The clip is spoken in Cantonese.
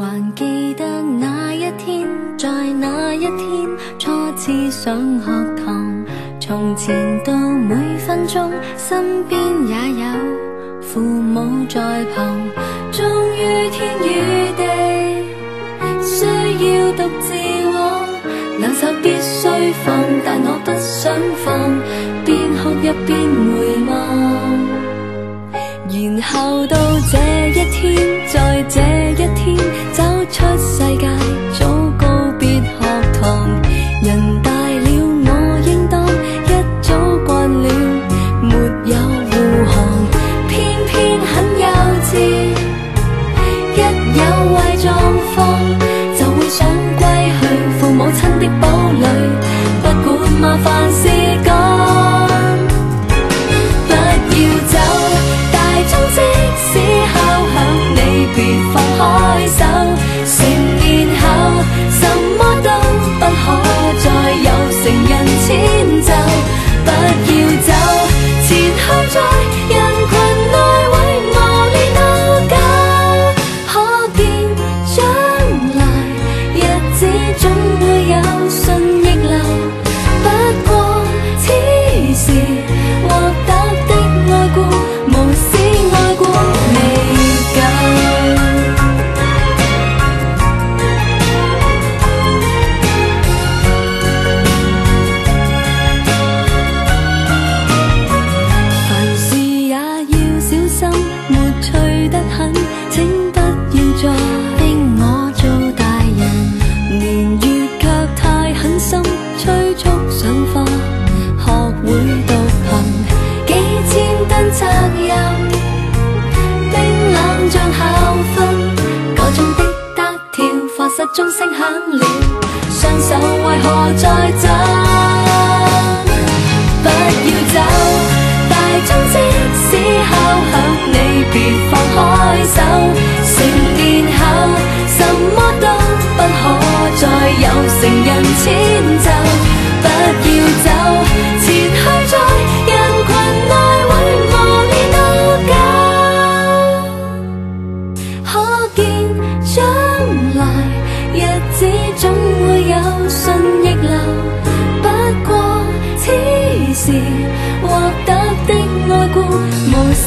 還記得那一天，在那一天初次上學堂，從前到每分鐘身邊也有父母在旁，終於天與地需要獨自往，兩手必須放，但我不想放，邊哭一邊回望。然後到這一天，在這一天走出世界，早告別學堂。人大了，我應當一早慣了，沒有護航，偏偏很幼稚。一有壞狀況，就會想歸去父母親的堡壘，不管麻煩事幹，不要走。即使敲響你別放開手，成年後什麼都不可再有成人遷就，不要走，前去在人群內會磨練到久，可見將來日子總會有順逆流，不過此時獲得的愛顧無私愛過未夠。凡事也要小心，沒趣得很，請不要再逼我做大人。年月卻太狠心，催促上課，學會獨行，幾千噸責任像校訓，個中的得跳，課室鐘聲響了，雙手為何在震？不要走，大鐘即使敲響，你別放開手，成年後什麼都不可再有成人遷就，不要走，前去在人群內會磨練到久。將來日子總會有順逆流，不過此時獲得的愛顧無私。